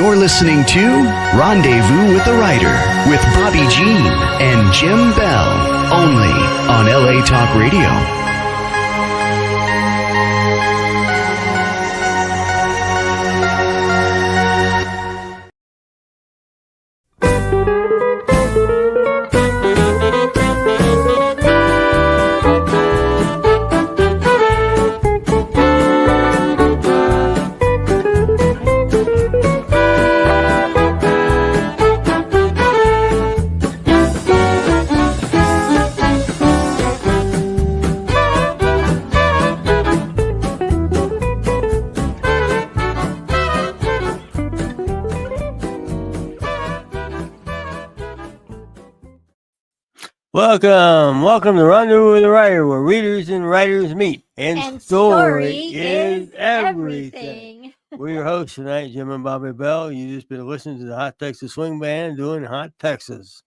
You're listening to Rendezvous with the Writer with Bobbi Jean and Jim Bell, only on LA Talk Radio. Welcome to Rendezvous with the Writer, where readers and writers meet, and story is everything. We're your hosts tonight, Jim and Bobbi Bell. You've just been listening to the Hot Texas Swing Band doing Hot Texas.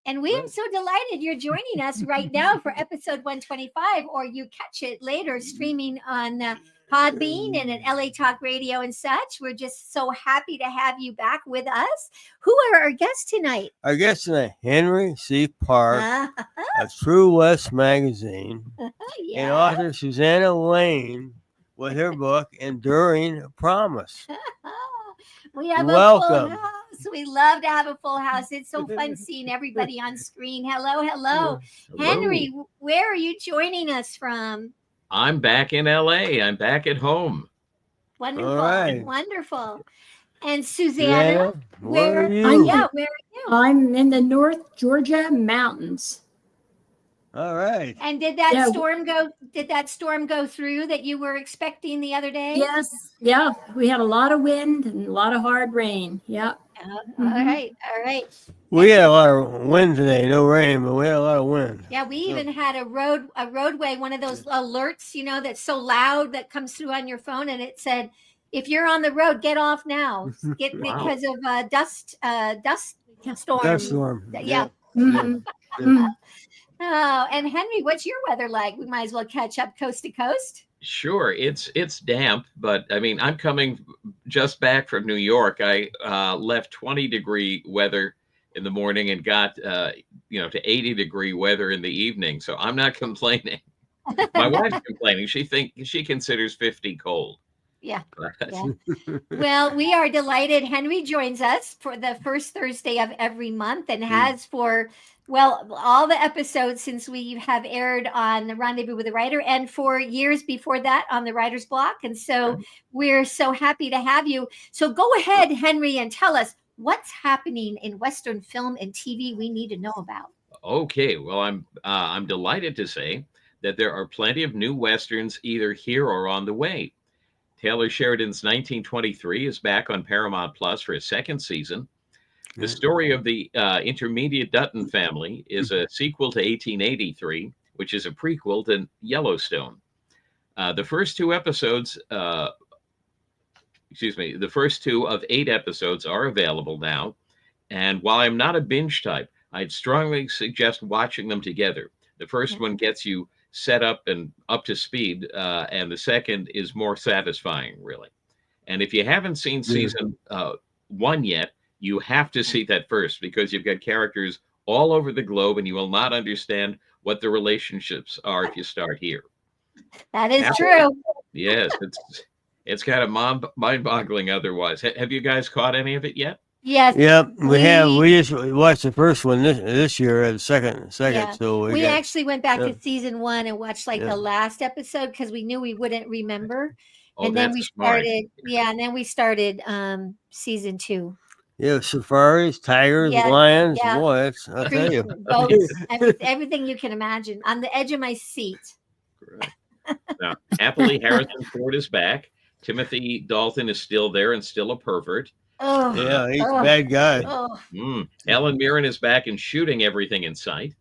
And we are so delighted you're joining us right now for episode 125, or you catch it later streaming on Podbean and at LA Talk Radio and such. We're just so happy to have you back with us. Who are our guests tonight? Our guest tonight, Henry C. Park of True West Magazine, and author Susanna Lane with her book, Enduring Promise. We have Welcome. A full house. We love to have a full house. It's so fun seeing everybody on screen. Hello. Henry, where are you joining us from? I'm back in LA. I'm back at home. Wonderful. Right. Wonderful. And Susanna, where are you? Where are you? I'm in the North Georgia mountains. All right. And did that storm go through that you were expecting the other day? Yes. Yeah. We had a lot of wind and a lot of hard rain. Yep. All right. We had a lot of wind today. No rain, but we had a lot of wind. Yeah, we even had a roadway, one of those alerts, that's so loud that comes through on your phone, and it said, if you're on the road, get off now. Because of dust storm. Dust storm. Yeah. Mm-hmm. Oh, and Henry, what's your weather like? We might as well catch up coast to coast. Sure, it's damp, but I mean, I'm coming just back from New York. I left 20-degree weather in the morning and got to 80-degree weather in the evening. So I'm not complaining. My wife's complaining. She considers 50 cold. Yeah. Well, we are delighted. Henry joins us for the first Thursday of every month and has for all the episodes since we have aired on the Rendezvous with the Writer, and for years before that on the Writer's Block. And so we're so happy to have you. So go ahead, Henry, and tell us what's happening in Western film and TV we need to know about. Okay, well, I'm delighted to say that there are plenty of new Westerns either here or on the way. Taylor Sheridan's 1923 is back on Paramount Plus for a second season. The story of the intermediate Dutton family is a sequel to 1883, which is a prequel to Yellowstone. The first two of 8 episodes are available now. And while I'm not a binge type, I'd strongly suggest watching them together. The first one gets you set up and up to speed, and the second is more satisfying, really. And if you haven't seen season 1 yet, you have to see that first, because you've got characters all over the globe and you will not understand what the relationships are if you start here. That is true. Yes, it's kind of mind-boggling otherwise. Have you guys caught any of it yet? Yes. Yep, we have. We just watched the first one this year, the second. Yeah. So we actually went back to season 1 and watched the last episode because we knew we wouldn't remember. Oh, and then we smart. started season 2. Yeah, safaris, tigers, lions. Yeah. Boy, I'll tell you. Boats, everything you can imagine. On the edge of my seat. Now, happily, Harrison Ford is back. Timothy Dalton is still there and still a pervert. Oh, yeah, he's a bad guy. Helen Mirren is back and shooting everything in sight.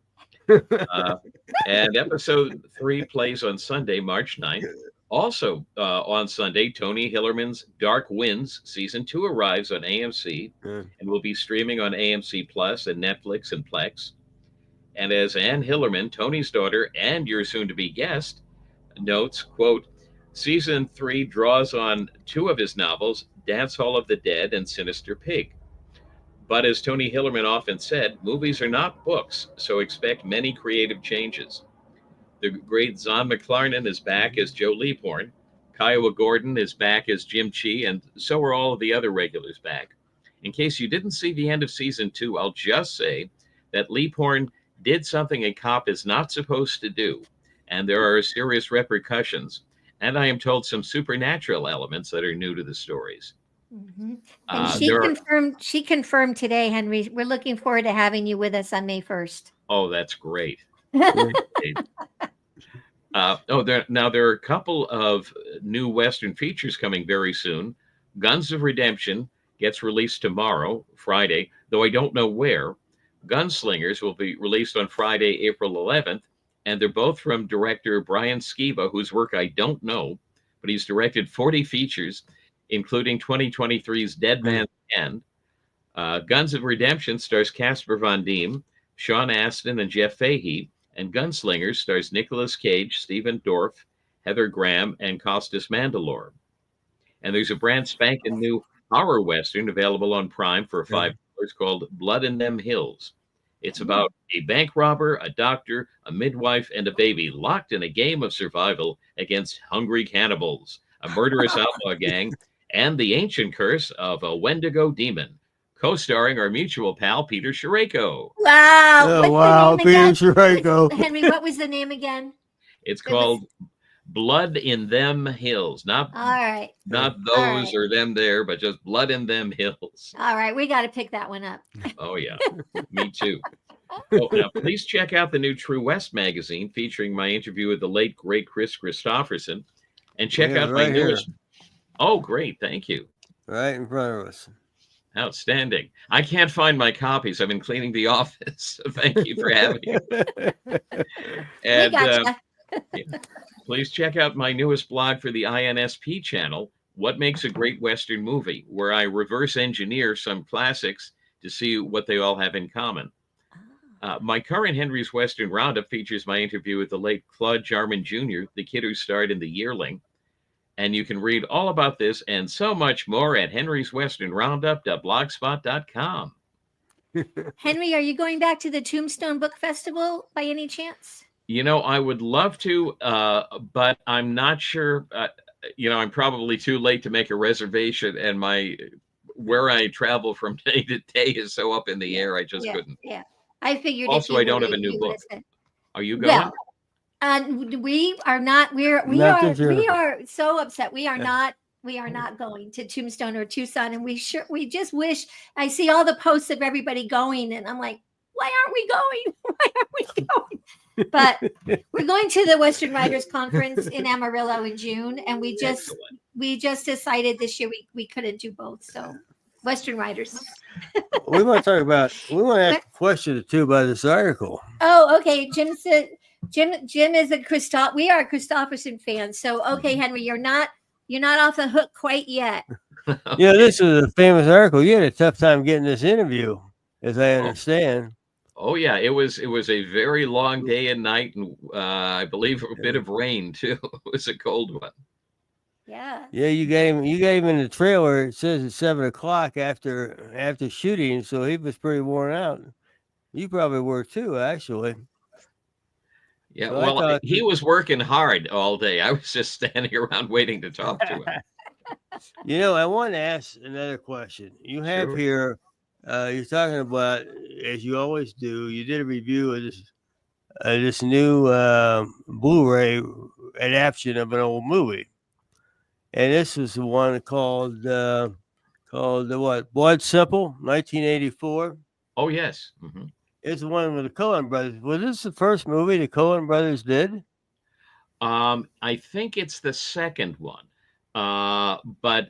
And episode 3 plays on Sunday, March 9th. Also on Sunday, Tony Hillerman's Dark Winds season 2 arrives on AMC and will be streaming on AMC Plus and Netflix and Plex. And as Ann Hillerman, Tony's daughter and your soon-to-be guest, notes, quote, Season 3 draws on two of his novels, Dance Hall of the Dead and Sinister Pig. But as Tony Hillerman often said, movies are not books, so expect many creative changes. The great Zahn McClarnon is back as Joe Leaphorn. Kiowa Gordon is back as Jim Chi, and so are all of the other regulars back. In case you didn't see the end of season 2, I'll just say that Leaphorn did something a cop is not supposed to do, and there are serious repercussions. And I am told some supernatural elements that are new to the stories. Mm-hmm. And she confirmed today, Henry. We're looking forward to having you with us on May 1st. Oh, that's great. Now there are a couple of new Western features coming very soon. Guns of Redemption gets released tomorrow, Friday, though I don't know where. Gunslingers will be released on Friday, April 11th, and they're both from director Brian Skiba, whose work I don't know, but he's directed 40 features, including 2023's Dead Man's End. Guns of Redemption stars Casper Van Diem, Sean Astin, and Jeff Fahey, and Gunslingers stars Nicolas Cage, Stephen Dorff, Heather Graham, and Costas Mandylor. And there's a brand spanking new horror Western available on Prime for $5 called Blood in Them Hills. It's about a bank robber, a doctor, a midwife, and a baby locked in a game of survival against hungry cannibals, a murderous outlaw gang, and the ancient curse of a Wendigo demon. Co-starring our mutual pal, Peter Sherayko. Wow. Oh, wow, Peter Sherayko. Henry, what was the name again? It's called Blood in Them Hills. Not those or them there, but just Blood in Them Hills. All right. We got to pick that one up. Oh, yeah. Me too. Oh, now, please check out the new True West magazine featuring my interview with the late, great Chris Christopherson. And check out my newest. Oh, great. Thank you. Right in front of us. Outstanding. I can't find my copies. I've been cleaning the office. So thank you for having me. And please check out my newest blog for the INSP channel, What Makes a Great Western Movie, where I reverse engineer some classics to see what they all have in common. My current Henry's Western Roundup features my interview with the late Claude Jarman Jr., the kid who starred in The Yearling. And you can read all about this and so much more at henryswesternroundup.blogspot.com. Henry, are you going back to the Tombstone Book Festival by any chance? You know, I would love to, but I'm not sure. I'm probably too late to make a reservation, and where I travel from day to day is so up in the air. I just couldn't. Yeah, I figured. Also, I don't have a new book. Are you going? Well, we are not. We are so upset. We are not going to Tombstone or Tucson, and we just wish. I see all the posts of everybody going, and I'm like, why aren't we going? Why aren't we going? But we're going to the Western Writers Conference in Amarillo in June, and we just decided this year we couldn't do both. So Western Writers. we want to ask a question or two about this article. Oh, okay. Jim said Jim is we are Christopherson fans. So okay, Henry, you're not off the hook quite yet. This is a famous article. You had a tough time getting this interview, as I understand. Oh yeah, it was a very long day and night, and I believe a bit of rain too. It was a cold one. Yeah. Yeah, you gave him in the trailer. It says it's 7:00 after shooting, so he was pretty worn out. You probably were too, actually. Yeah, so he was working hard all day. I was just standing around waiting to talk to him. I want to ask another question. You have here. You're talking about, as you always do, you did a review of this new Blu-ray adaptation of an old movie, and this was the one called what? Blood Simple, 1984. Oh yes, It's the one with the Coen brothers. Was this the first movie the Coen brothers did? I think it's the second one, but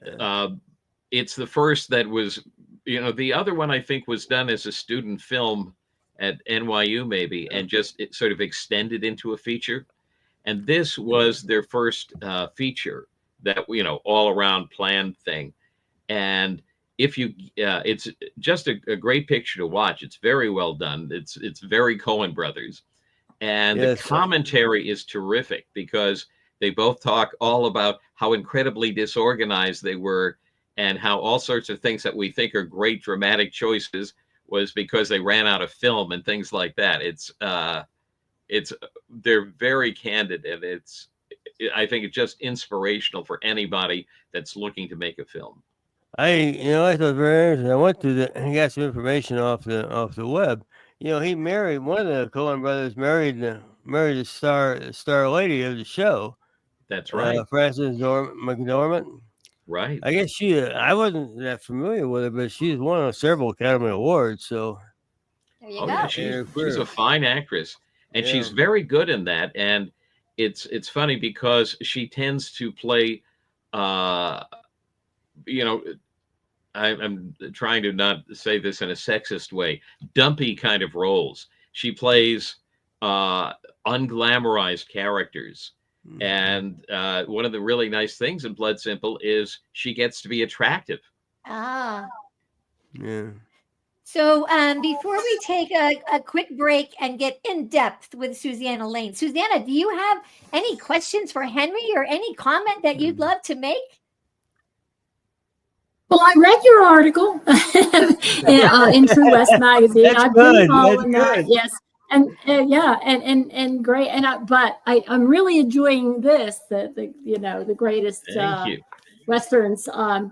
it's the first that was. The other one I think was done as a student film at NYU maybe, and just it sort of extended into a feature. And this was their first feature that, all around planned thing. And it's just a great picture to watch. It's very well done. It's very Coen brothers. And the commentary is terrific because they both talk all about how incredibly disorganized they were, and how all sorts of things that we think are great dramatic choices was because they ran out of film and things like that. It's they're very candid, and I think it's just inspirational for anybody that's looking to make a film. I thought very interesting. I went to he got some information off the web. He married one of the Coen brothers. Married the star lady of the show. That's right. Frances McDormand. Right. I guess I wasn't that familiar with her, but she's won several Academy Awards. So there you go. Yeah, she's a fine actress, and she's very good in that. And it's funny because she tends to play, I'm trying to not say this in a sexist way, dumpy kind of roles. She plays unglamorized characters. And one of the really nice things in Blood Simple is she gets to be attractive. Ah. Yeah. So before we take a quick break and get in depth with Susanna Lane, Susanna, do you have any questions for Henry or any comment that you'd love to make? Well, I read your article in True West magazine. I've been following that. Yes. And great. But I'm really enjoying this. The greatest westerns. I'm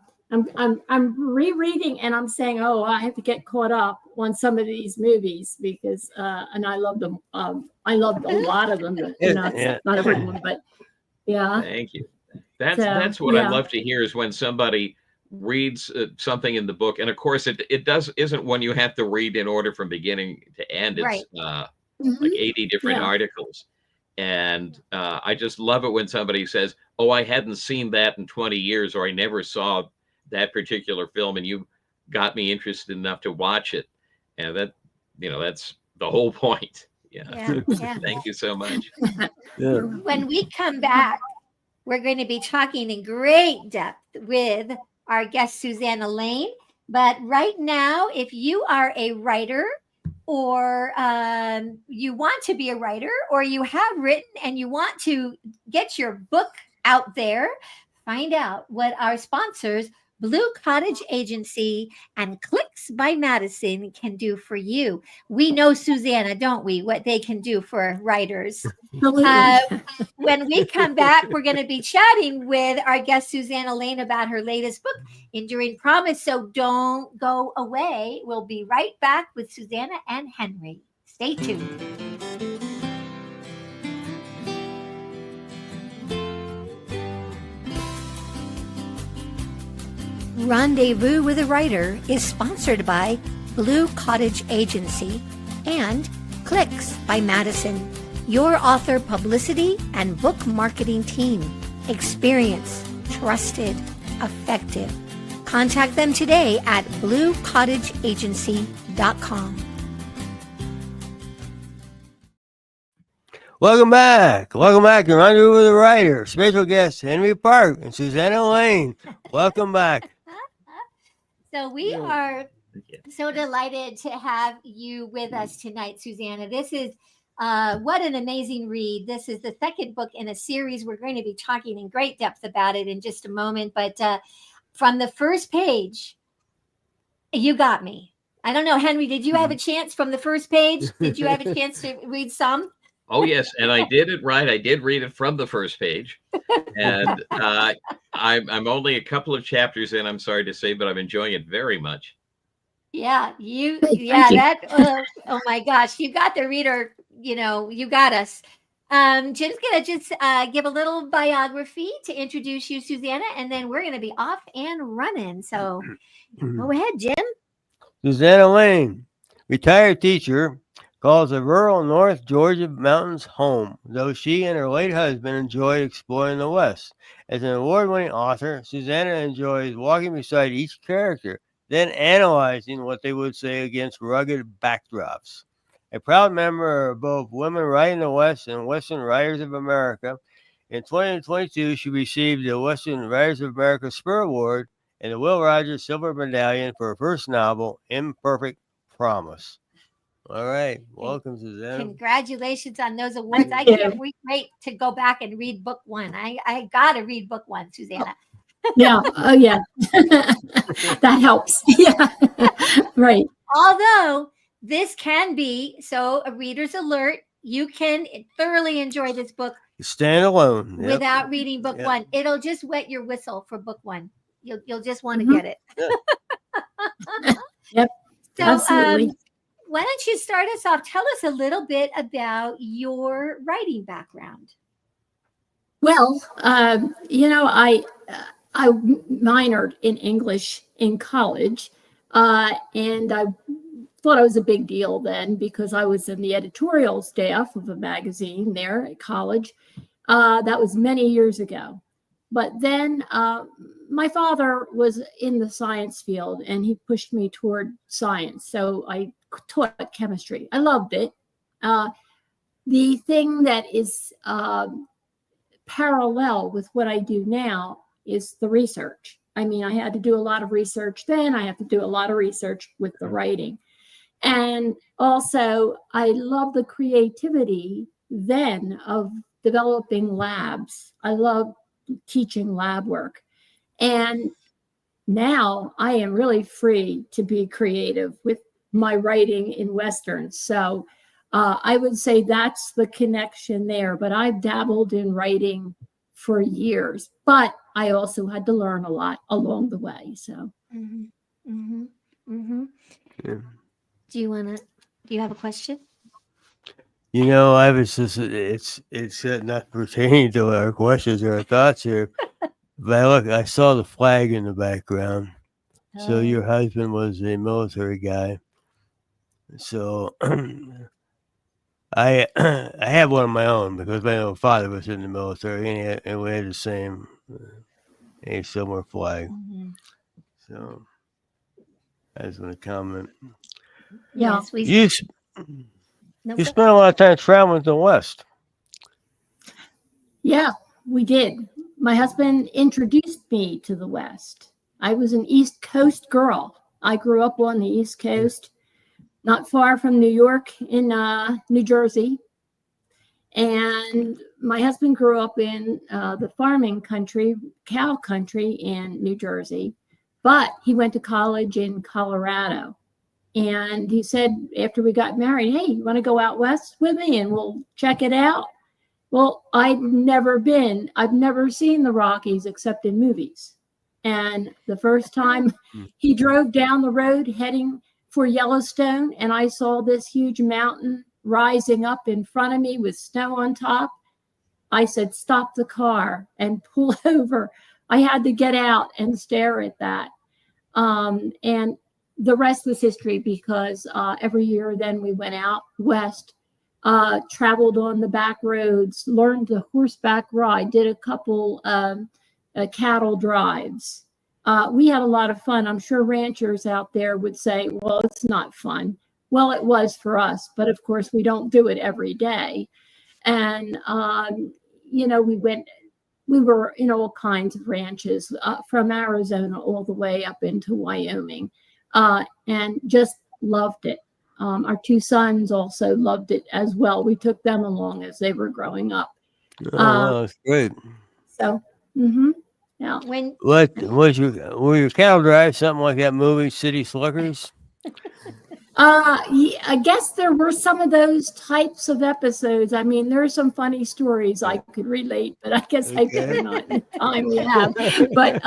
rereading, and I'm saying, I have to get caught up on some of these movies because and I love them. I loved a lot of them, but not every one. But yeah. Thank you. That's what I love to hear is when somebody reads something in the book, and of course it isn't one you have to read in order from beginning to end. It's like 80 different articles, and I just love it when somebody says, I hadn't seen that in 20 years, or I never saw that particular film, and you got me interested enough to watch it. And that's the whole point. Thank you so much. When we come back, we're going to be talking in great depth with our guest, Susanna Lane. But right now, if you are a writer, or you want to be a writer, or you have written and you want to get your book out there, find out what our sponsors, Blue Cottage Agency and Clicks by Madison, can do for you. We know, Susanna, don't we, what they can do for writers. When we come back, we're going to be chatting with our guest, Susanna Lane, about her latest book, Enduring Promise. So don't go away. We'll be right back with Susanna and Henry. Stay tuned. Rendezvous with a Writer is sponsored by Blue Cottage Agency and Clicks by Madison, your author publicity and book marketing team. Experienced, trusted, effective. Contact them today at bluecottageagency.com. Welcome back to Rendezvous with a Writer. Special guests Henry Park and Susanna Lane. Welcome back. So we are so delighted to have you with us tonight, Susanna. This is what an amazing read. This is the second book in a series. We're going to be talking in great depth about it in just a moment. But from the first page, you got me. I don't know, Henry, did you have a chance from the first page? Did you have a chance to read some? Oh, yes. And I did it right. I did read it from the first page. And I'm only a couple of chapters in, I'm sorry to say, but I'm enjoying it very much. Yeah, oh my gosh, you got the reader, you got us. Jim's going to just give a little biography to introduce you, Susanna, and then we're going to be off and running. So go ahead, Jim. Susanna Lane, retired teacher, calls the rural North Georgia mountains home, though she and her late husband enjoyed exploring the West. As an award-winning author, Susanna enjoys walking beside each character, then analyzing what they would say against rugged backdrops. A proud member of both Women Writing the West and Western Writers of America, in 2022 she received the Western Writers of America Spur Award and the Will Rogers Silver Medallion for her first novel, Imperfect Promise. All right. Welcome, Susanna. Congratulations on those awards. I can't wait to go back and read book one. I got to read book one, Susanna. Yeah. Oh, yeah. That helps. Yeah. Right. Although this can be, so a reader's alert, you can thoroughly enjoy this book. Stand alone. Without reading book one. It'll just wet your whistle for book one. You'll just want to get it. Yep. So, absolutely. Why don't you start us off? Tell us a little bit about your writing background. Well, I minored in English in college, and I thought it was a big deal then because I was in the editorial staff of a magazine there at college. That was many years ago. But then my father was in the science field and he pushed me toward science. So I taught chemistry. I loved it. The thing that is parallel with what I do now is the research. I mean, I had to do a lot of research then. I have to do a lot of research with the writing. And also, I love the creativity then of developing labs. I love teaching lab work. And now I am really free to be creative with my writing in Westerns. So I would say that's the connection there. But I've dabbled in writing for years, but I also had to learn a lot along the way. So. Yeah. Do you have a question? I was just, it's not pertaining to our questions or our thoughts here, but I saw the flag in the background. So your husband was a military guy. So I have one of my own because my own father was in the military and we had the same, a similar flag. So I just want to comment. Yeah. Yes, you spent a lot of time traveling to the West. Yeah, we did. My husband introduced me to the West. I was an East Coast girl. I grew up on the East Coast, not far from New York in New Jersey. And my husband grew up in the farming country, cow country in New Jersey, but he went to college in Colorado. And he said, after we got married, hey, you want to go out west with me and we'll check it out? Well, I've never seen the Rockies except in movies. And the first time he drove down the road heading for Yellowstone, and I saw this huge mountain rising up in front of me with snow on top, I said, stop the car and pull over. I had to get out and stare at that. And the rest was history because every year then we went out west, traveled on the back roads, learned the horseback ride, did a couple cattle drives. We had a lot of fun. I'm sure ranchers out there would say, well, it's not fun. Well, it was for us, but of course we don't do it every day. And, we were in all kinds of ranches from Arizona all the way up into Wyoming. And just loved it. Our two sons also loved it as well. We took them along as they were growing up. That's great. So, yeah. Were your cattle drives something like that movie, City Slickers? Yeah, I guess there were some of those types of episodes. I mean, there are some funny stories I could relate, but I guess I better not in the time we have. But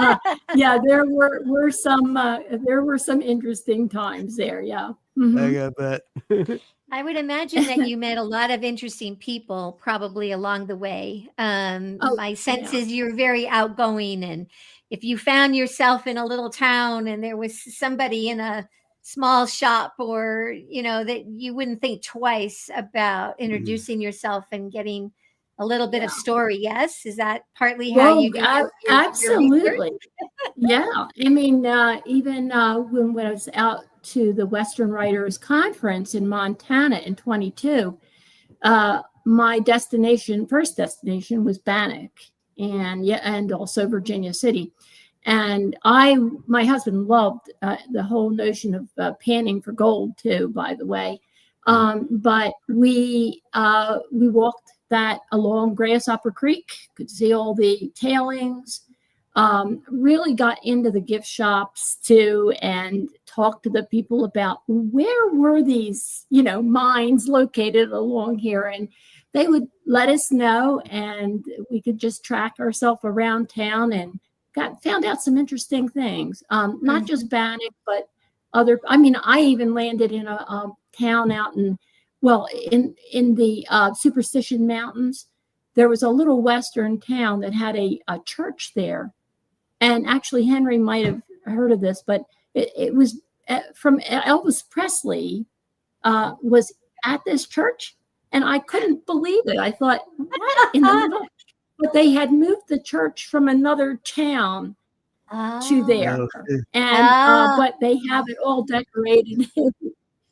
yeah, there were some interesting times there. Yeah. I bet. I would imagine that you met a lot of interesting people probably along the way. My sense is you're very outgoing, and if you found yourself in a little town and there was somebody in a small shop or that you wouldn't think twice about introducing yourself and getting a little bit of story. Yes, is that partly how you do absolutely yeah, I mean even when I was out to the Western Writers Conference in Montana in 22, my first destination was Bannock and also Virginia City. And my husband loved the whole notion of panning for gold too, by the way. But we walked that along Grasshopper Creek, could see all the tailings, really got into the gift shops too, and talked to the people about where were these, mines located along here. And they would let us know, and we could just track ourselves around town and found out some interesting things. Not just Bannock, but other. I mean, I even landed in a town out in the Superstition Mountains. There was a little western town that had a church there. And actually, Henry might have heard of this, but it was from Elvis Presley was at this church. And I couldn't believe it. I thought, what in the middle? But they had moved the church from another town to there. And but they have it all decorated.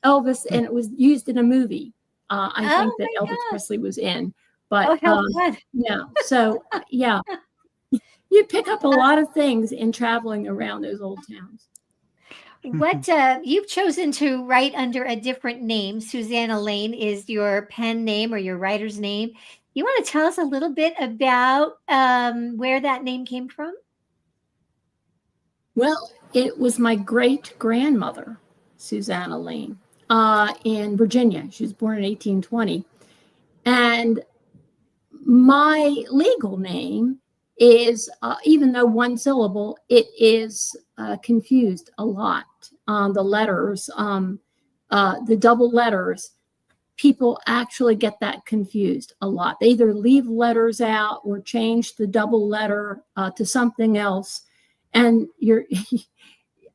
Elvis, and it was used in a movie. I think that Elvis Presley was in. But yeah, so yeah, you pick up a lot of things in traveling around those old towns. What you've chosen to write under a different name. Susanna Lane is your pen name or your writer's name. You want to tell us a little bit about where that name came from? Well, it was my great grandmother, Susanna Lane, in Virginia. She was born in 1820. And my legal name is, even though one syllable, it is confused a lot. The letters, the double letters, people actually get that confused a lot. They either leave letters out or change the double letter to something else. And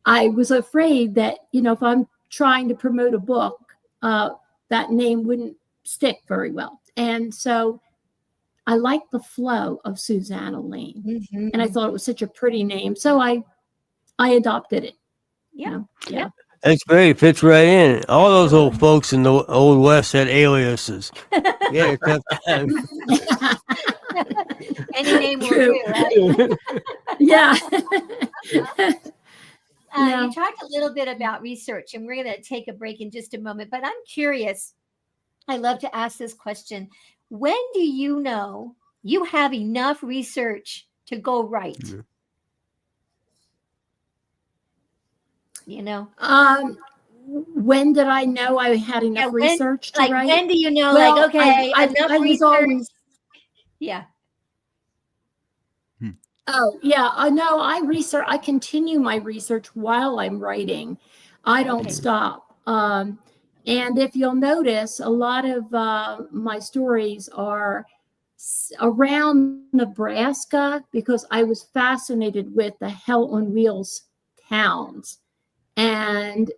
I was afraid that, if I'm trying to promote a book, that name wouldn't stick very well. And so I liked the flow of Susanna Lane. Mm-hmm. And I thought it was such a pretty name. So I adopted it. Yeah. Yeah. That's great. It fits right in. All those old folks in the Old West had aliases. Yeah. Any name will do, right? Yeah. You talked a little bit about research, and we're going to take a break in just a moment. But I'm curious. I love to ask this question. When do you know you have enough research to go write? Mm-hmm. When did I know I had enough research to write? When do you know, okay, enough I was always. Yeah. Oh, yeah. No, I continue my research while I'm writing. I don't stop. And if you'll notice, a lot of my stories are around Nebraska because I was fascinated with the Hell on Wheels towns and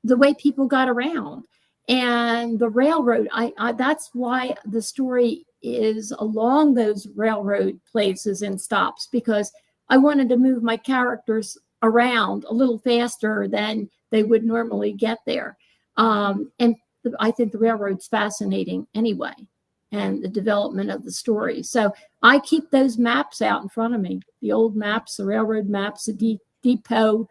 the way people got around and the railroad. That's why the story is along those railroad places and stops, because I wanted to move my characters around a little faster than they would normally get there. And I think the railroad's fascinating anyway, and the development of the story. So I keep those maps out in front of me, the old maps, the railroad maps, the depot,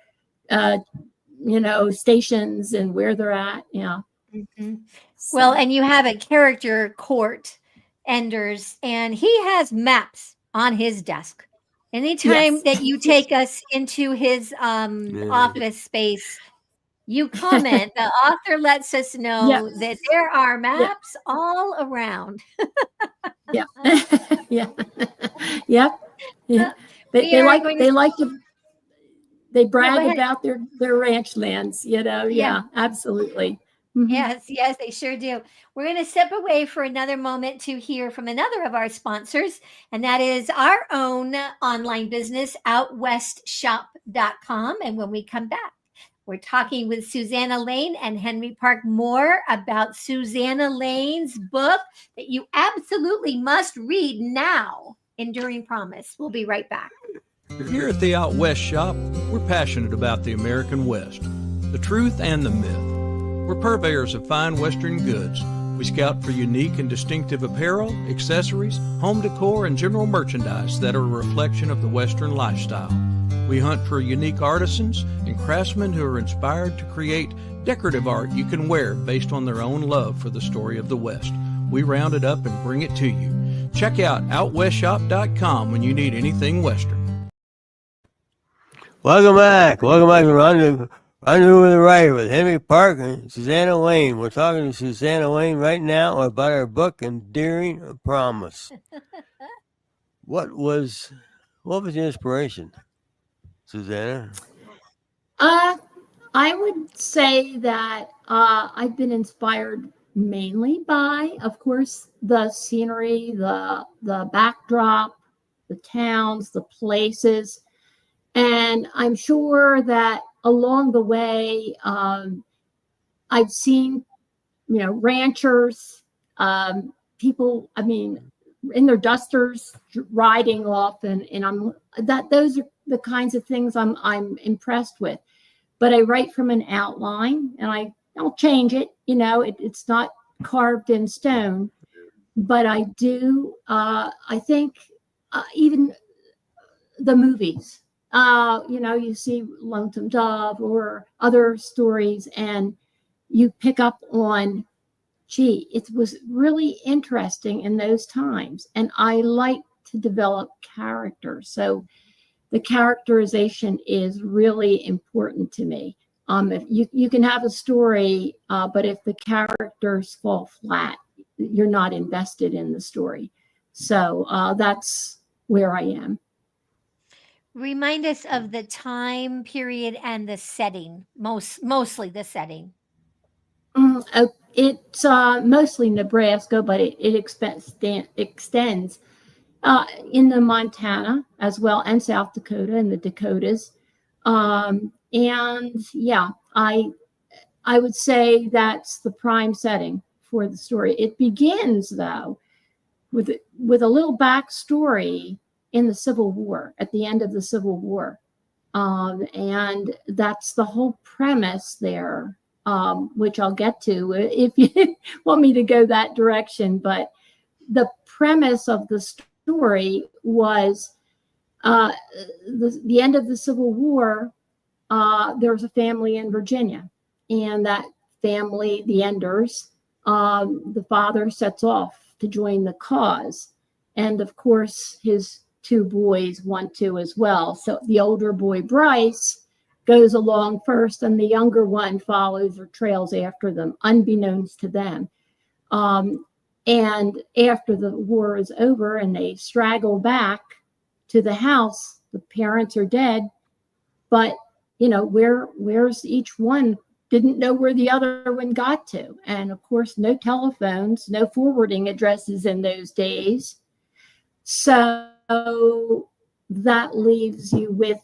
stations and where they're at. Yeah. Mm-hmm. So. Well, and you have a character, Court Enders, and he has maps on his desk. Anytime that you take us into his office space, you comment. The author lets us know that there are maps all around. Yeah. Yep. Yeah. They brag about their ranch lands, Yeah, absolutely. Mm-hmm. Yes, they sure do. We're going to step away for another moment to hear from another of our sponsors, and that is our own online business, OutWestShop.com. And when we come back, we're talking with Susanna Lane and Henry Park more about Susanna Lane's book that you absolutely must read now, Enduring Promise. We'll be right back. Here at the Out West Shop, we're passionate about the American West, the truth and the myth. We're purveyors of fine Western goods. We scout for unique and distinctive apparel, accessories, home decor, and general merchandise that are a reflection of the Western lifestyle. We hunt for unique artisans and craftsmen who are inspired to create decorative art you can wear based on their own love for the story of the West. We round it up and bring it to you. Check out OutWestShop.com when you need anything Western. Welcome back. Welcome back to Rendezvous with the Writer with Henry Park and Susanna Wayne. We're talking to Susanna Wayne right now about her book, Endearing Promise. What was the inspiration, Susanna? I would say that I've been inspired mainly by, of course, the scenery, the backdrop, the towns, the places. And I'm sure that along the way, I've seen, ranchers, people, in their dusters riding off, and those are the kinds of things I'm impressed with. But I write from an outline, and I'll change it. It's not carved in stone, but I do. I think even the movies. You see Lonesome Dove or other stories, and you pick up on, gee, it was really interesting in those times. And I like to develop characters. So the characterization is really important to me. If you can have a story, but if the characters fall flat, you're not invested in the story. So that's where I am. Remind us of the time period and the setting, mostly the setting. It's mostly Nebraska, but it extends in the Montana as well, and South Dakota and the Dakotas. And yeah, I would say that's the prime setting for the story. It begins, though, with a little backstory in the Civil War, at the end of the Civil War. And that's the whole premise there, which I'll get to if you want me to go that direction. But the premise of the story was the end of the Civil War. There was a family in Virginia, and that family, the Enders, the father sets off to join the cause. And of course, his two boys want to as well. So the older boy, Bryce, goes along first, and the younger one follows or trails after them, unbeknownst to them. And after the war is over and they straggle back to the house, the parents are dead, but where's each one? Didn't know where the other one got to. And of course, no telephones, no forwarding addresses in those days. So that leaves you with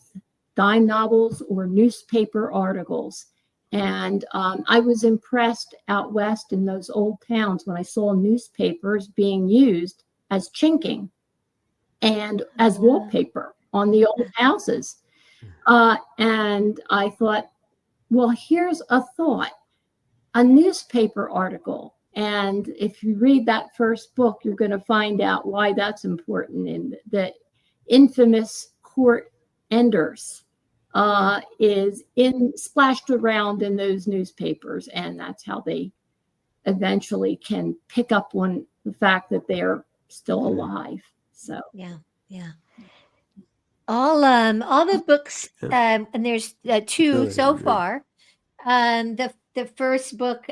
dime novels or newspaper articles. And I was impressed out west in those old towns when I saw newspapers being used as chinking and as wallpaper on the old houses. And I thought, well, here's a thought, a newspaper article. And if you read that first book, you're going to find out why that's important. In the infamous court Enders is splashed around in those newspapers. And that's how they eventually can pick up on the fact that they're still alive. So, yeah. All the books, and there's two so far. The first book,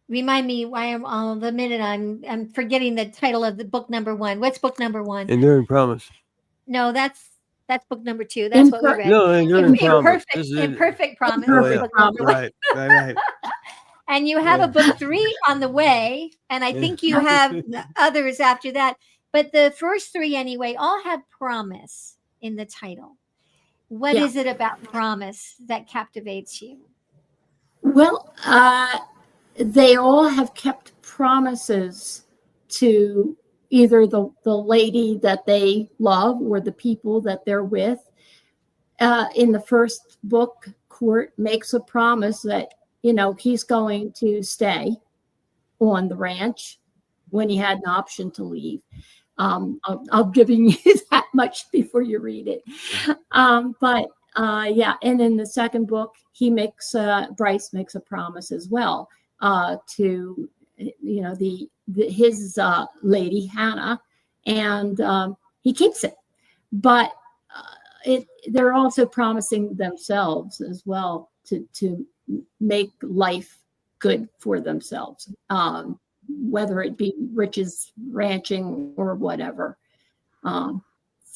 remind me why I'm forgetting the title of the book number one. What's book number one? Enduring Promise. No, that's book number two. That's what we read. No, Enduring Promise. Imperfect Promise. Perfect Promise. Right. And you have a book 3 on the way, and I think you have others after that. But the first 3, anyway, all have promise in the title. What is it about promise that captivates you? Well, they all have kept promises to either the lady that they love or the people that they're with. In the first book, Court makes a promise that, he's going to stay on the ranch when he had an option to leave. I'll giving you that much before you read it. But and in the second book, Bryce makes a promise as well to his lady Hannah, and he keeps it. But they're also promising themselves as well to make life good for themselves, whether it be riches, ranching, or whatever. And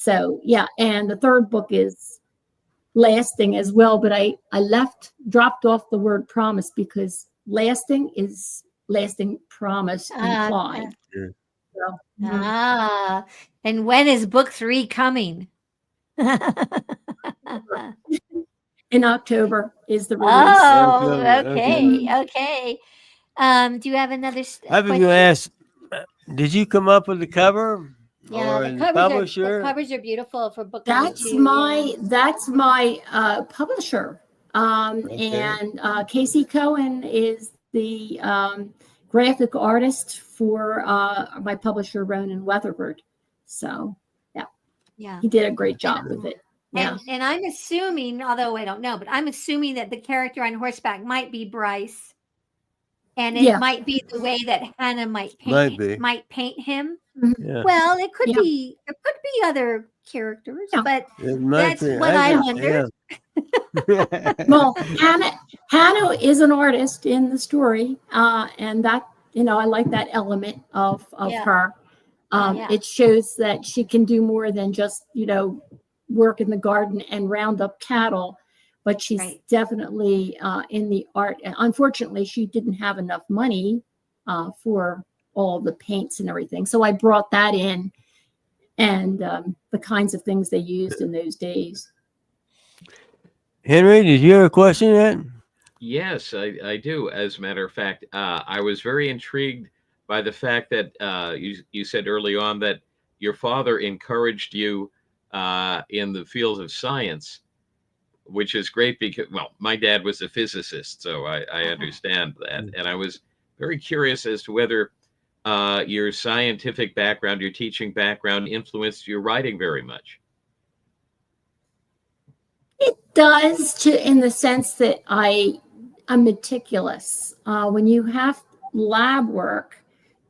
the third book is lasting as well, but I dropped off the word promise because lasting is lasting promise implied. And when is book 3 coming? In October is the release. Oh, okay. Do you have another I was going to ask, did you come up with the cover? Yeah, the covers are beautiful for book 2. That's my publisher. And Casey Cohen is the graphic artist for my publisher, Ronan Weatherford. So, he did a great job with it. Yeah. And I'm assuming, although I don't know, but I'm assuming that the character on horseback might be Bryce. And it might be the way that Hannah might paint him. Yeah. Well, it could be other characters, but that's what I wonder. Yeah. Well, Hannah is an artist in the story, and that I like that element of her. It shows that she can do more than just work in the garden and round up cattle, but she's definitely in the art. And unfortunately, she didn't have enough money for all the paints and everything. So I brought that in, and the kinds of things they used in those days. Henry, did you have a question yet? Yes, I do. As a matter of fact, I was very intrigued by the fact that you said early on that your father encouraged you in the field of science, which is great because, my dad was a physicist, so I understand that. And I was very curious as to whether your scientific background, your teaching background influenced your writing very much. It does, in the sense that I'm meticulous. When you have lab work,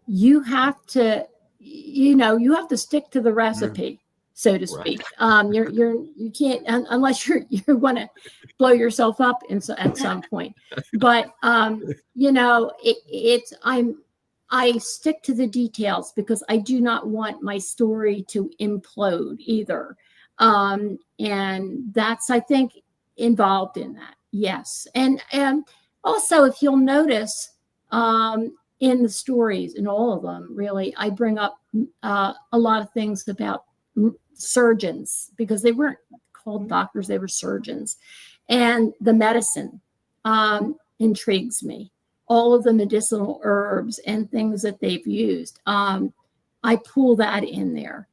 you have to, you have to stick to the recipe, so to speak. You can't unless you're going to blow yourself up at some point. But I stick to the details because I do not want my story to implode either. And that's, I think, involved in that. Yes. And also, if you'll notice, in the stories, in all of them, really, I bring up a lot of things about surgeons, because they weren't called doctors, they were surgeons. And the medicine intrigues me. All of the medicinal herbs and things that they've used. I pull that in there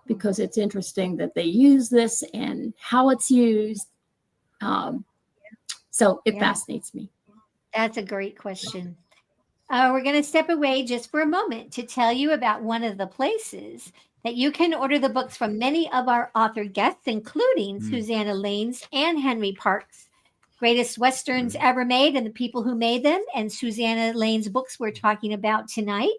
because it's interesting that they use this and how it's used. So it fascinates me. That's a great question. We're going to step away just for a moment to tell you about one of the places that you can order the books from many of our author guests, including Susanna Lanes and Henry Parks. Greatest Westerns ever made and the people who made them, and Susanna Lane's books we're talking about tonight.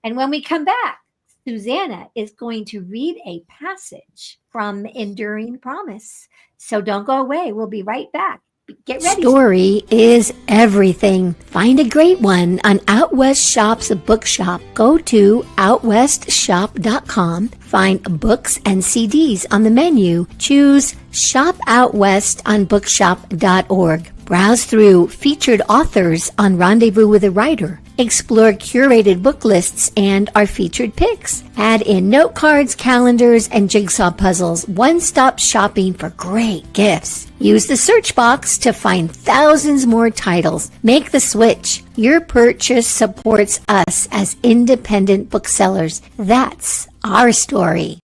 And when we come back, Susanna is going to read a passage from Enduring Promise. So don't go away. We'll be right back. Get ready. Story is everything. Find a great one on Out West Shop's bookshop. Go to outwestshop.com. Find books and CDs on the menu. Choose Shop Out West on bookshop.org. Browse through featured authors on Rendezvous with a Writer. Explore curated book lists and our featured picks. Add in note cards, calendars, and jigsaw puzzles. One-stop shopping for great gifts. Use the search box to find thousands more titles. Make the switch. Your purchase supports us as independent booksellers. That's our story.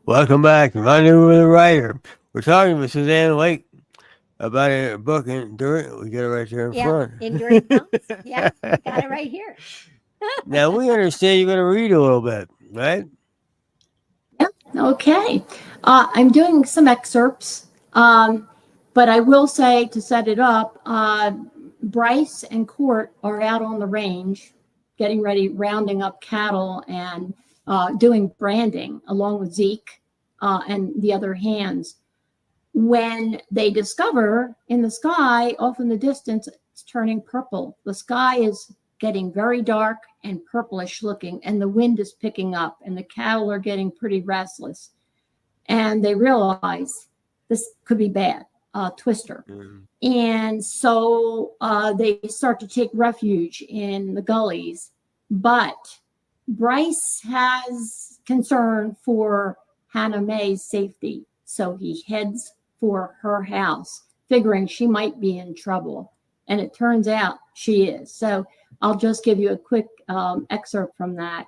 Welcome back to Rendezvous with a Writer. We're talking with Susanna Lake about a book, Enduring. We got it right there in front. Enduring Promise. Yeah, we got it right here. Now, we understand you're going to read a little bit. right? Yeah. Okay. I'm doing some excerpts, but I will say to set it up, Bryce and Court are out on the range, getting ready, rounding up cattle and doing branding along with Zeke and the other hands. When they discover in the sky, off in the distance, it's turning purple. The sky is getting very dark and purplish looking, and the wind is picking up, and the cattle are getting pretty restless. And they realize this could be bad, Twister. Mm-hmm. And so they start to take refuge in the gullies. But Bryce has concern for Hannah Mae's safety. So he heads for her house, figuring she might be in trouble. And it turns out she is. So I'll just give you a quick excerpt from that.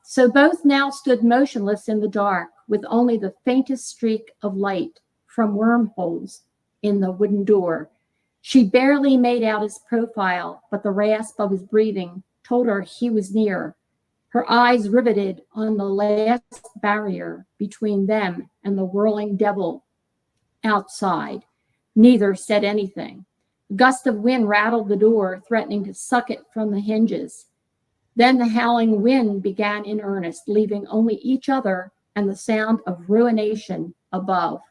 So both now stood motionless in the dark, with only the faintest streak of light from wormholes in the wooden door. She barely made out his profile, but the rasp of his breathing told her he was near. Her eyes riveted on the last barrier between them and the whirling devil outside. Neither said anything. A gust of wind rattled the door, threatening to suck it from the hinges. Then the howling wind began in earnest, leaving only each other and the sound of ruination above.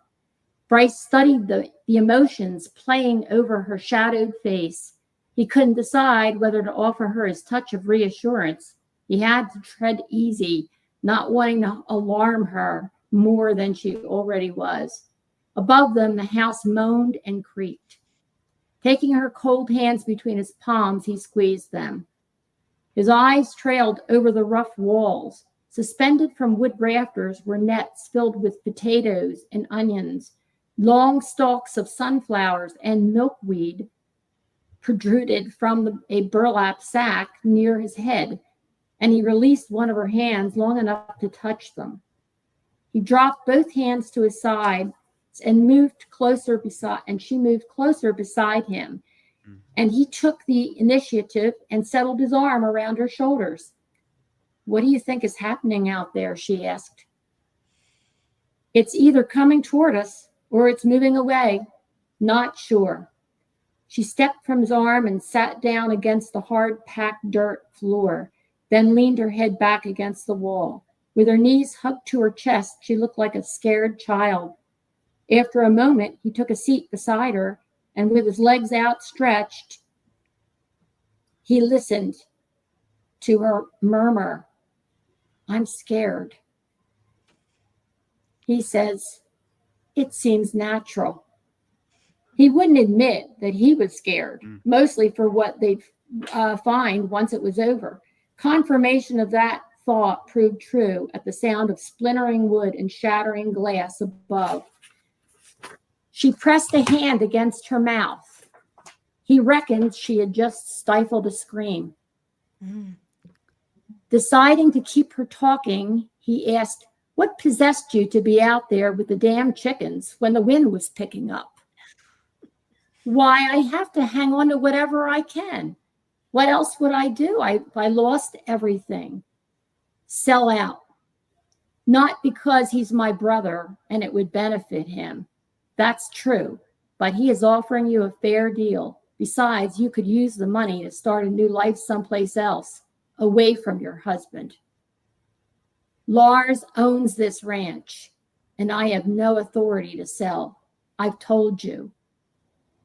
Bryce studied the emotions playing over her shadowed face. He couldn't decide whether to offer her his touch of reassurance. He had to tread easy, not wanting to alarm her more than she already was. Above them, the house moaned and creaked. Taking her cold hands between his palms, he squeezed them. His eyes trailed over the rough walls. Suspended from wood rafters were nets filled with potatoes and onions. Long stalks of sunflowers and milkweed protruded from a burlap sack near his head, and he released one of her hands long enough to touch them. He dropped both hands to his side and she moved closer beside him. And he took the initiative and settled his arm around her shoulders. "What do you think is happening out there?" she asked. "It's either coming toward us or it's moving away. Not sure." She stepped from his arm and sat down against the hard packed dirt floor, then leaned her head back against the wall. With her knees hugged to her chest, she looked like a scared child. After a moment, he took a seat beside her, and with his legs outstretched, he listened to her murmur, "I'm scared." He says, "It seems natural." He wouldn't admit that he was scared, mostly for what they'd find once it was over. Confirmation of that thought proved true at the sound of splintering wood and shattering glass above. She pressed a hand against her mouth. He reckoned she had just stifled a scream. Deciding to keep her talking, he asked, "What possessed you to be out there with the damn chickens when the wind was picking up?" "Why, I have to hang on to whatever I can. What else would I do? I lost everything." "Sell out." "Not because he's my brother and it would benefit him. That's true, but he is offering you a fair deal. Besides, you could use the money to start a new life someplace else, away from your husband. Lars owns this ranch, and I have no authority to sell. I've told you."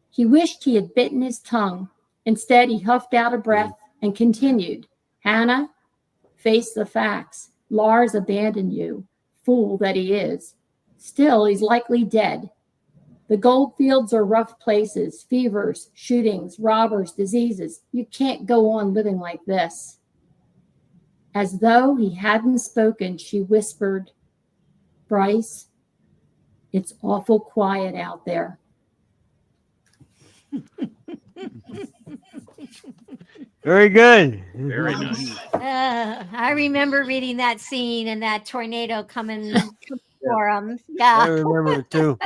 He wished he had bitten his tongue. Instead, he huffed out a breath and continued, "Hannah, face the facts. Lars abandoned you, fool that he is. Still, he's likely dead. The gold fields are rough places, fevers, shootings, robbers, diseases. You can't go on living like this." As though he hadn't spoken, she whispered, "Bryce, it's awful quiet out there." Very good. Very nice. I remember reading that scene and that tornado coming for him. Yeah. I remember it too.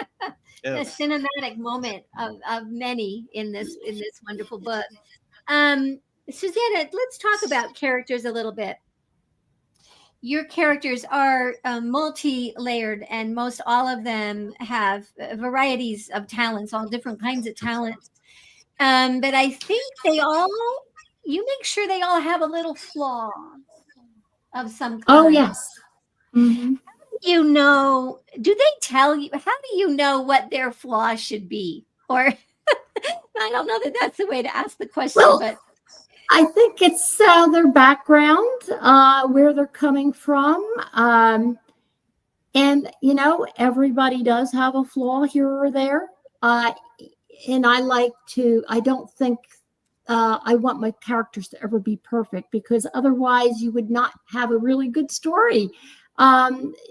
A cinematic moment of many in this wonderful book. Susanna, let's talk about characters a little bit. your characters are multi-layered, and most all of them have varieties of talents, all different kinds of talents. But I think you make sure they all have a little flaw of some kind. Oh, yes. Mm-hmm. Do they tell you, how do you know what their flaw should be? Or I don't know that that's the way to ask the question, but I think it's their background, where they're coming from. And, everybody does have a flaw here or there. And I don't think I want my characters to ever be perfect, because otherwise you would not have a really good story.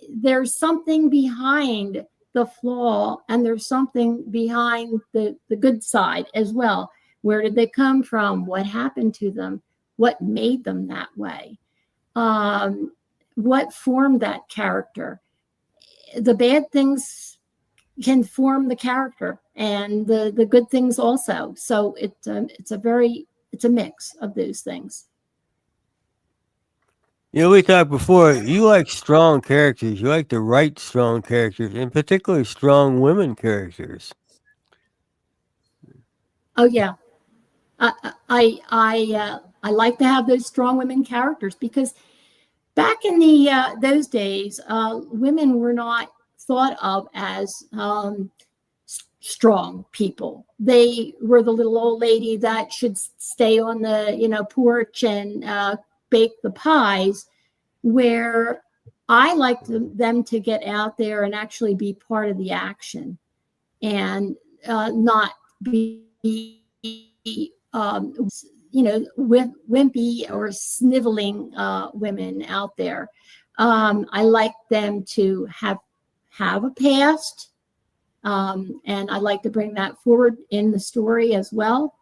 There's something behind the flaw, and there's something behind the good side as well. Where did they come from? What happened to them? What made them that way? What formed that character? The bad things can form the character, and the good things also. So it's a mix of those things. We talked before, you like strong characters. You like to write strong characters, and particularly strong women characters. Oh, yeah. I like to have those strong women characters, because back in those days, women were not thought of as strong people. They were the little old lady that should stay on the porch and bake the pies, where I like them to get out there and actually be part of the action, and not be wimpy or sniveling women out there. I like them to have a past, and I like to bring that forward in the story as well.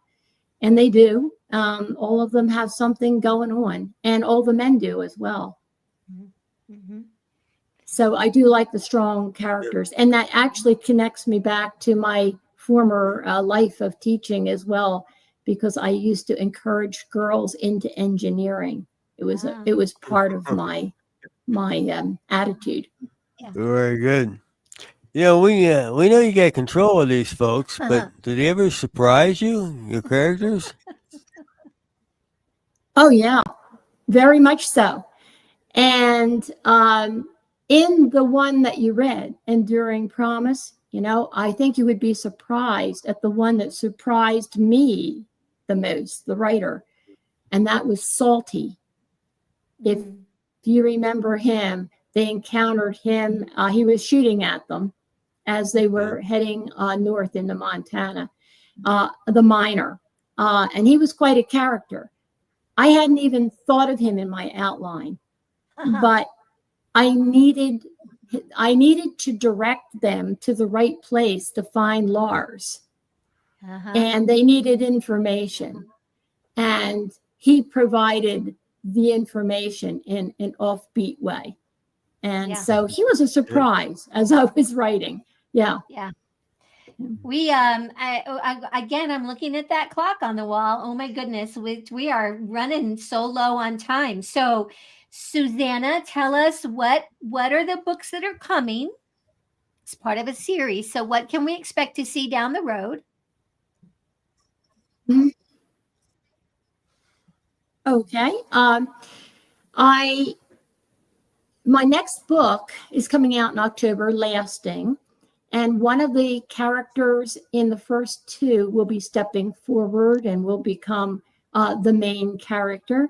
And they do. All of them have something going on, and all the men do as well. Mm-hmm. So I do like the strong characters, and that actually connects me back to my former life of teaching as well, because I used to encourage girls into engineering. It was part of my attitude. Yeah. Very good. We know you got control of these folks, but do they ever surprise you, your characters? Oh, yeah, very much so. And in the one that you read, Enduring Promise, I think you would be surprised at the one that surprised me the most, the writer, and that was Salty. If you remember him, they encountered him. He was shooting at them as they were heading north into Montana, the miner. And he was quite a character. I hadn't even thought of him in my outline, but I needed to direct them to the right place to find Lars. And they needed information. And he provided the information in an offbeat way. And so he was a surprise as I was writing. Yeah. Yeah. We I'm looking at that clock on the wall. Oh my goodness, we are running so low on time. So Susanna, tell us what are the books that are coming? It's part of a series. So what can we expect to see down the road? Okay. My next book is coming out in October, Lasting. And one of the characters in the first two will be stepping forward and will become the main character.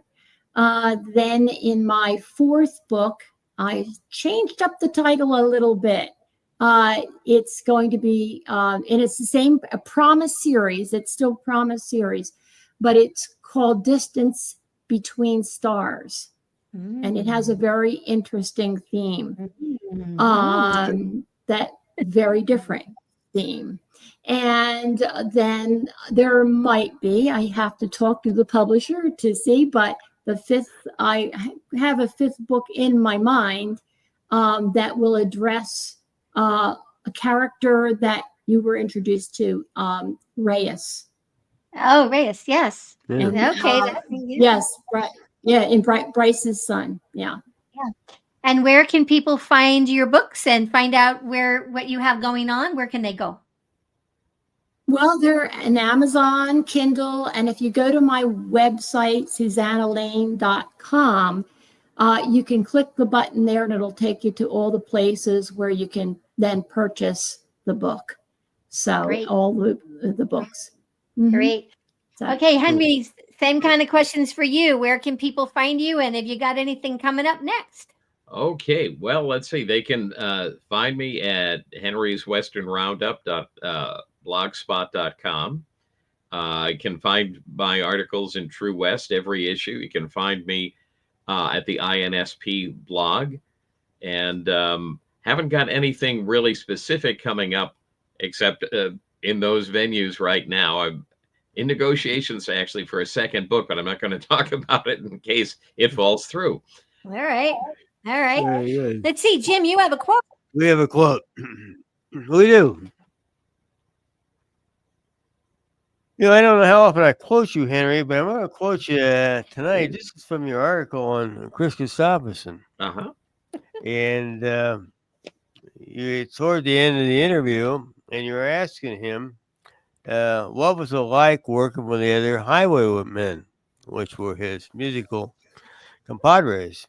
Then in my fourth book, I changed up the title a little bit. It's going to be, and it's the same Promise series. It's still Promise series, but it's called Distance Between Stars. And it has a very interesting theme. That very different theme. And then there might be, I have to talk to the publisher to see, but I have a fifth book in my mind that will address a character that you were introduced to, Reyes. Oh, Reyes, yes. Yeah. Okay. Yes, right. Yeah, in Bryce's son. Yeah. And where can people find your books and find out what you have going on? Where can they go? Well, they're in Amazon, Kindle, and if you go to my website, SusannaLane.com, you can click the button there and it'll take you to all the places where you can then purchase the book. So Great. all the books. Great. Okay, Henry, same kind of questions for you. Where can people find you? And have you got anything coming up next? Okay, well, let's see. They can find me at henryswesternroundup.blogspot.com. You can find my articles in True West, every issue. You can find me at the INSP blog. And haven't got anything really specific coming up except in those venues right now. I'm in negotiations actually for a second book, but I'm not going to talk about it in case it falls through. All right. Very good. Let's see, Jim, you have a quote. We have a quote. We do. I don't know how often I quote you, Henry, but I'm going to quote you tonight. This is from your article on Chris Gustafson. Uh-huh. And you're toward the end of the interview, and you're asking him, what was it like working with the other Highwaymen, which were his musical compadres?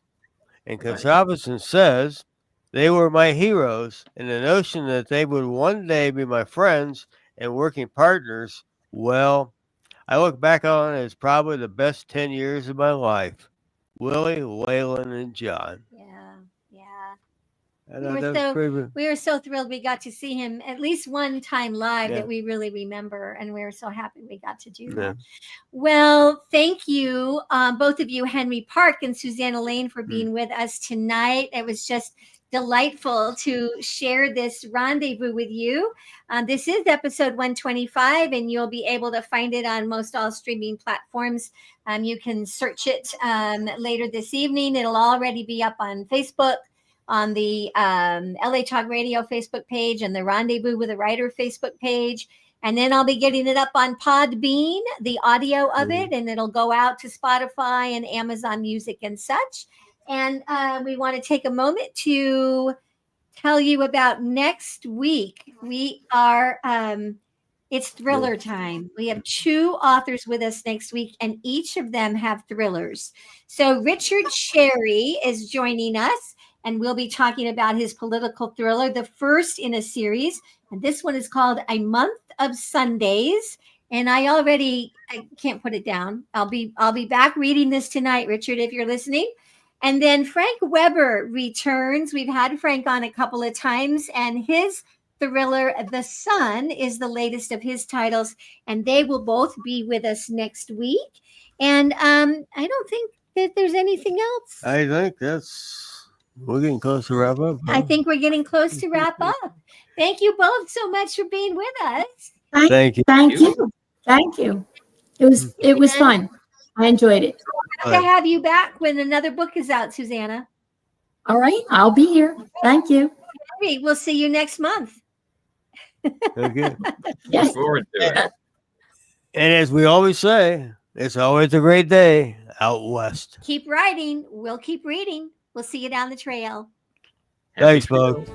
And Gustafson says, they were my heroes, and the notion that they would one day be my friends and working partners, well, I look back on it as probably the best 10 years of my life. Willie, Waylon, and John. We were so thrilled we got to see him at least one time live that we really remember, and we were so happy we got to do that. Well, thank you, both of you, Henry Park and Susanna Lane, for being with us tonight. It was just delightful to share this rendezvous with you. This is episode 125, and you'll be able to find it on most all streaming platforms. You can search it later this evening. It'll already be up on Facebook, on the LA Talk Radio Facebook page, and the Rendezvous with a Writer Facebook page. And then I'll be getting it up on Podbean, the audio of it, and it'll go out to Spotify and Amazon Music and such. And we want to take a moment to tell you about next week. We are, it's thriller time. We have 2 authors with us next week, and each of them have thrillers. So Richard Sherry is joining us, and we'll be talking about his political thriller, the first in a series. And this one is called A Month of Sundays. And I can't put it down. I'll be back reading this tonight, Richard, if you're listening. And then Frank Weber returns. We've had Frank on a couple of times, and his thriller, The Sun, is the latest of his titles. And they will both be with us next week. And I don't think that there's anything else. I think we're getting close to wrap up. I think we're getting close to wrap up. Thank you both so much for being with us. Thank you. Thank you. It was fun. I enjoyed it. I'll have to have you back when another book is out, Susanna. All right. I'll be here. Thank you. We'll see you next month. Okay. Yes. Look forward to it. And as we always say, it's always a great day out west. Keep writing. We'll keep reading. We'll see you down the trail. Thanks, folks.